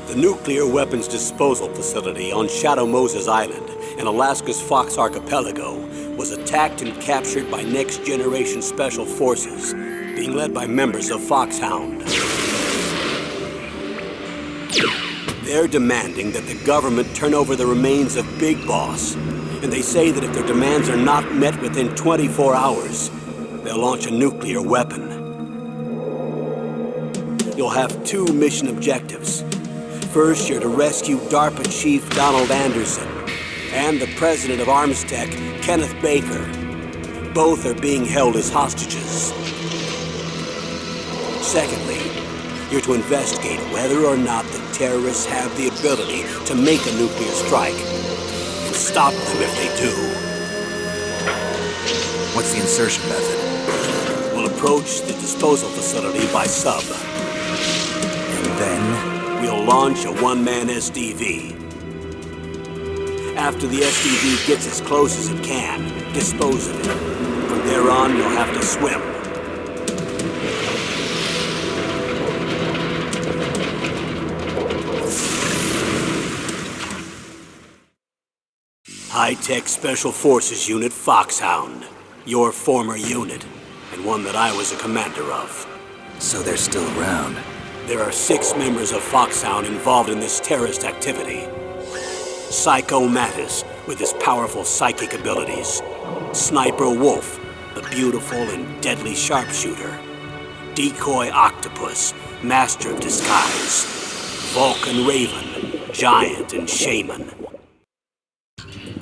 The nuclear weapons disposal facility on Shadow Moses Island in Alaska's Fox Archipelago was attacked and captured by next-generation special forces, being led by members of FOX-HOUND. They're demanding that the government turn over the remains of Big Boss, and they say that if their demands are not met within 24 hours, they'll launch a nuclear weapon. You'll have two mission objectives. First, you're to rescue DARPA Chief Donald Anderson and the President of Arms Tech, Kenneth Baker. Both are being held as hostages. Secondly, you're to investigate whether or not the terrorists have the ability to make a nuclear strike and stop them if they do. What's the insertion method? We'll approach the disposal facility by sub. And then? We'll launch a one-man SDV. After the SDV gets as close as it can, dispose of it. From there on, you'll have to swim. High-Tech Special Forces Unit FOX-HOUND. Your former unit, and one that I was a commander of. So they're still around. There are 6 members of FOX-HOUND involved in this terrorist activity. Psycho Mattis, with his powerful psychic abilities. Sniper Wolf, the beautiful and deadly sharpshooter. Decoy Octopus, master of disguise. Vulcan Raven, giant and shaman.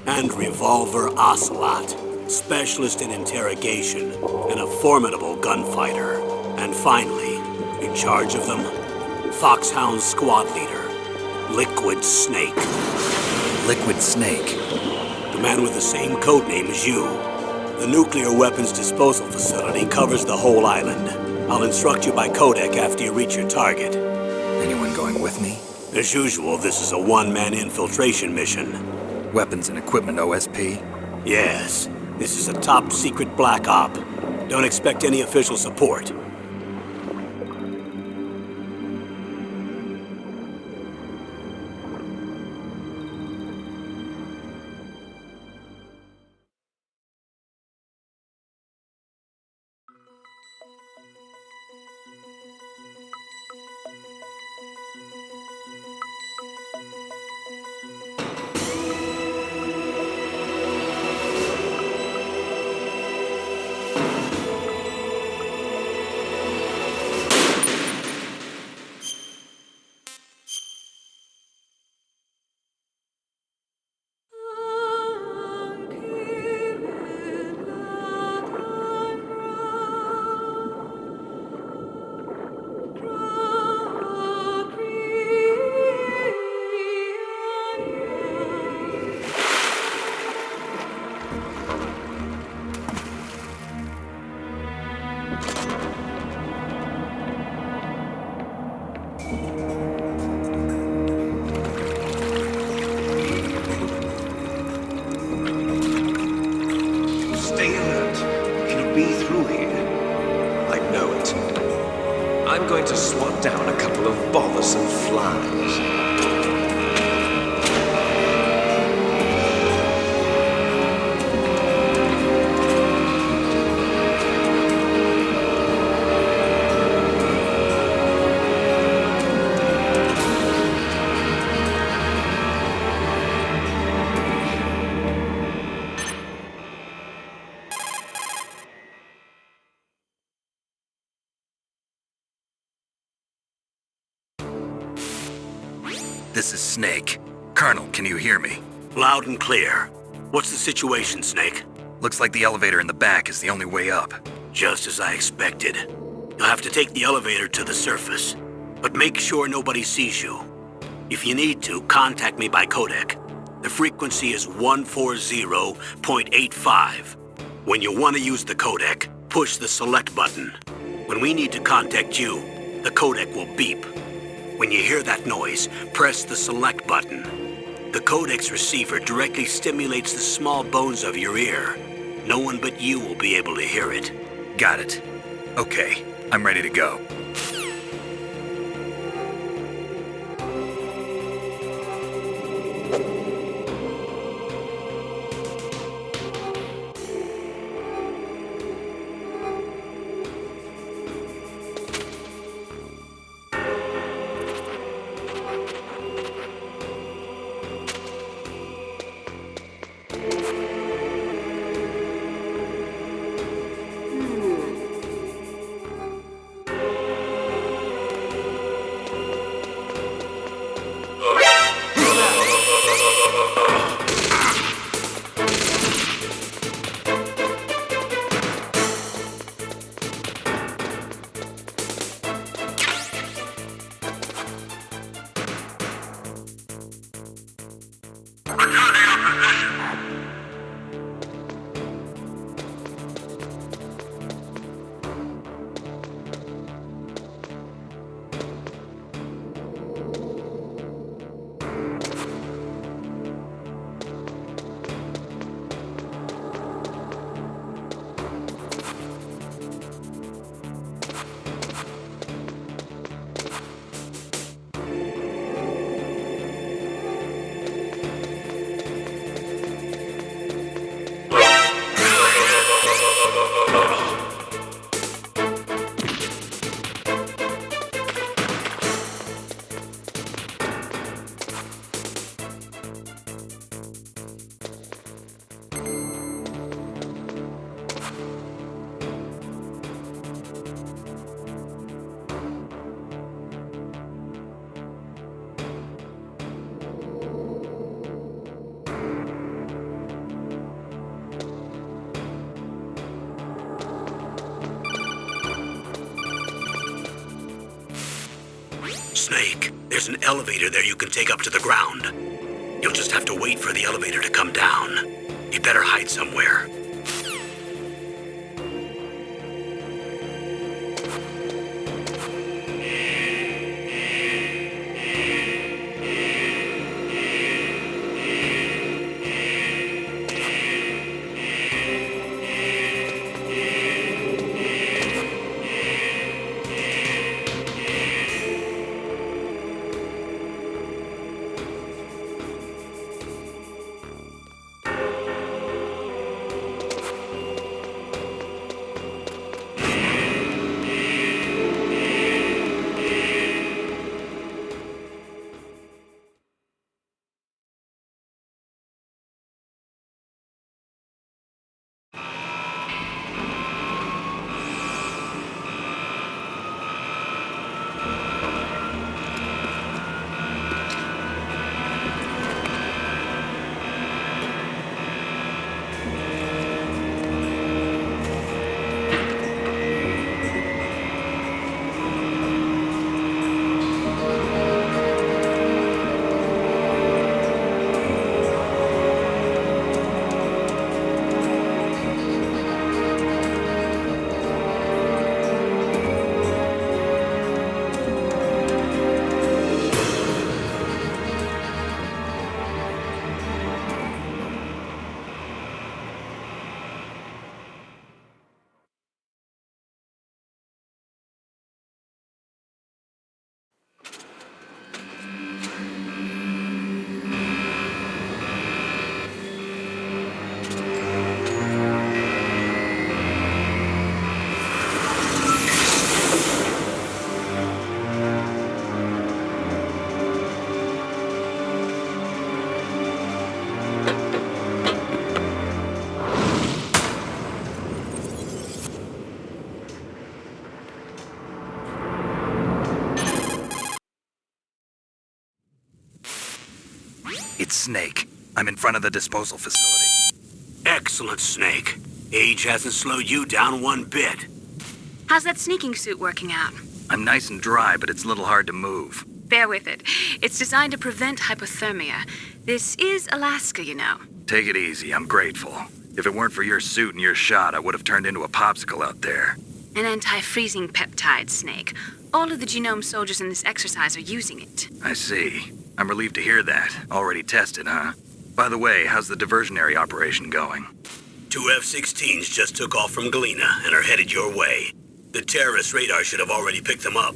And Revolver Ocelot, specialist in interrogation and a formidable gunfighter. And finally, in charge of them, FOX-HOUND squad leader, Liquid Snake. Liquid Snake? The man with the same codename as you. The nuclear weapons disposal facility covers the whole island. I'll instruct you by codec after you reach your target. Anyone going with me? As usual, this is a one-man infiltration mission. Weapons and equipment OSP? Yes. This is a top-secret black op. Don't expect any official support. I'm going to swat down a couple of bothersome flies. This is Snake. Colonel, can you hear me? Loud and clear. What's the situation, Snake? Looks like the elevator in the back is the only way up. Just as I expected. You'll have to take the elevator to the surface, but make sure nobody sees you. If you need to, contact me by codec. The frequency is 140.85. When you want to use the codec, push the select button. When we need to contact you, the codec will beep. When you hear that noise, press the select button. The codec's receiver directly stimulates the small bones of your ear. No one but you will be able to hear it. Got it. Okay, I'm ready to go. Snake, there's an elevator there you can take up to the ground. You'll just have to wait for the elevator to come down. You better hide somewhere. It's Snake. I'm in front of the disposal facility. Excellent, Snake. Age hasn't slowed you down one bit. How's that sneaking suit working out? I'm nice and dry, but it's a little hard to move. Bear with it. It's designed to prevent hypothermia. This is Alaska, you know. Take it easy, I'm grateful. If it weren't for your suit and your shot, I would have turned into a popsicle out there. An anti-freezing peptide, Snake. All of the genome soldiers in this exercise are using it. I see. I'm relieved to hear that. Already tested, huh? By the way, how's the diversionary operation going? 2 F-16s just took off from Galena and are headed your way. The terrorist radar should have already picked them up.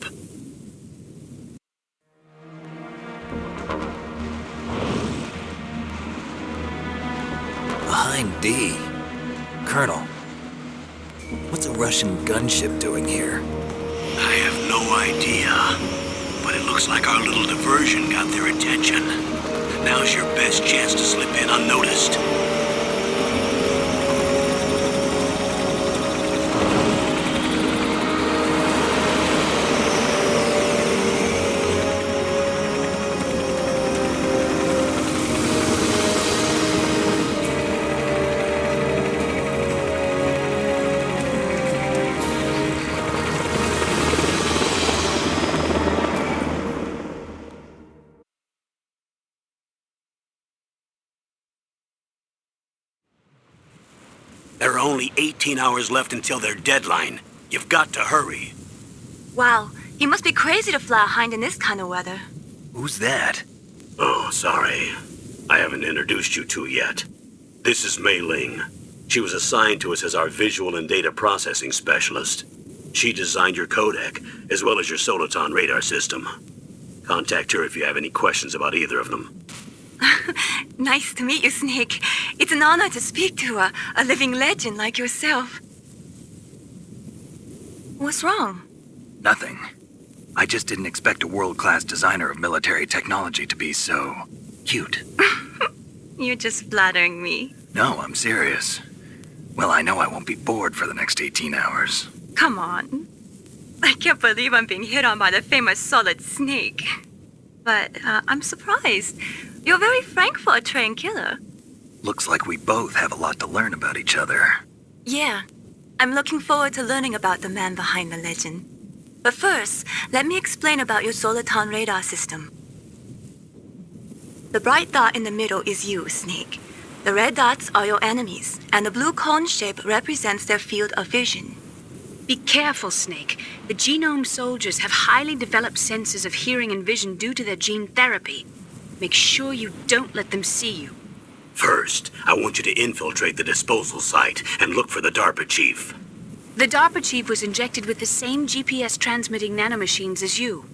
Behind D. Colonel, what's a Russian gunship doing here? I have no idea, but it looks like our little diversion got their attention. Now's your best chance to slip in unnoticed. There are only 18 hours left until their deadline. You've got to hurry. Wow, you must be crazy to fly a hind in this kind of weather. Who's that? Oh, sorry. I haven't introduced you two yet. This is Mei Ling. She was assigned to us as our visual and data processing specialist. She designed your codec, as well as your Soliton radar system. Contact her if you have any questions about either of them. Nice to meet you, Snake. It's an honor to speak to a living legend like yourself. What's wrong? Nothing. I just didn't expect a world-class designer of military technology to be so cute. You're just flattering me. No, I'm serious. Well, I know I won't be bored for the next 18 hours. Come on. I can't believe I'm being hit on by the famous Solid Snake. But I'm surprised. You're very frank for a trained killer. Looks like we both have a lot to learn about each other. Yeah. I'm looking forward to learning about the man behind the legend. But first, let me explain about your Soliton radar system. The bright dot in the middle is you, Snake. The red dots are your enemies, and the blue cone shape represents their field of vision. Be careful, Snake. The genome soldiers have highly developed senses of hearing and vision due to their gene therapy. Make sure you don't let them see you. First, I want you to infiltrate the disposal site and look for the DARPA chief. The DARPA chief was injected with the same GPS-transmitting nanomachines as you.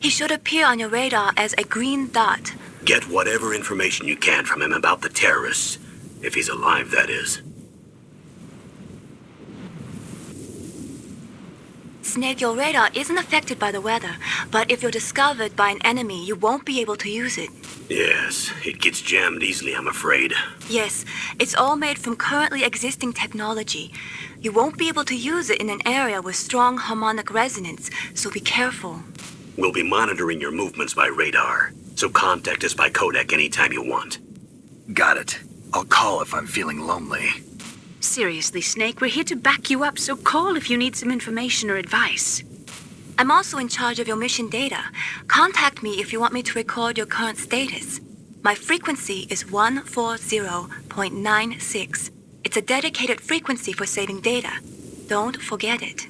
He should appear on your radar as a green dot. Get whatever information you can from him about the terrorists. If he's alive, that is. Snake, your radar isn't affected by the weather, but if you're discovered by an enemy, you won't be able to use it. Yes, it gets jammed easily, I'm afraid. Yes, it's all made from currently existing technology. You won't be able to use it in an area with strong harmonic resonance, so be careful. We'll be monitoring your movements by radar, so contact us by codec anytime you want. Got it. I'll call if I'm feeling lonely. Seriously, Snake, we're here to back you up, so call if you need some information or advice. I'm also in charge of your mission data. Contact me if you want me to record your current status. My frequency is 140.96. It's a dedicated frequency for saving data. Don't forget it.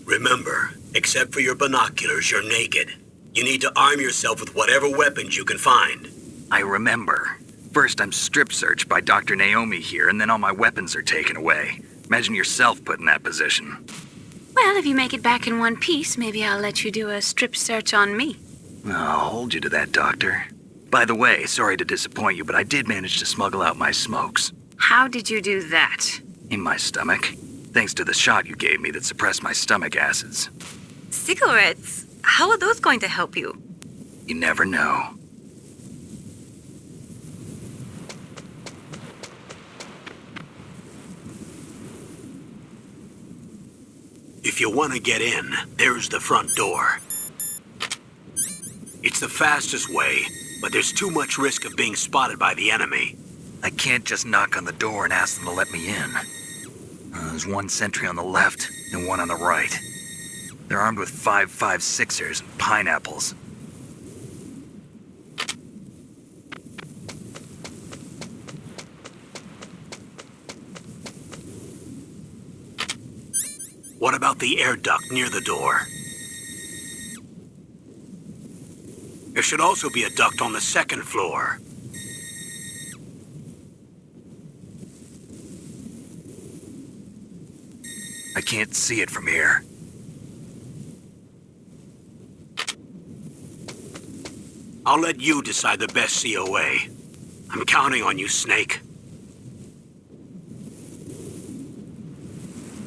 Remember, except for your binoculars, you're naked. You need to arm yourself with whatever weapons you can find. I remember. First, I'm strip searched by Dr. Naomi here, and then all my weapons are taken away. Imagine yourself put in that position. Well, if you make it back in one piece, maybe I'll let you do a strip search on me. I'll hold you to that, Doctor. By the way, sorry to disappoint you, but I did manage to smuggle out my smokes. How did you do that? In my stomach. Thanks to the shot you gave me that suppressed my stomach acids. Cigarettes? How are those going to help you? You never know. If you want to get in, there's the front door. It's the fastest way, but there's too much risk of being spotted by the enemy. I can't just knock on the door and ask them to let me in. There's one sentry on the left and one on the right. They're armed with 5.56ers and pineapples. What about the air duct near the door? There should also be a duct on the second floor. I can't see it from here. I'll let you decide the best COA. I'm counting on you, Snake.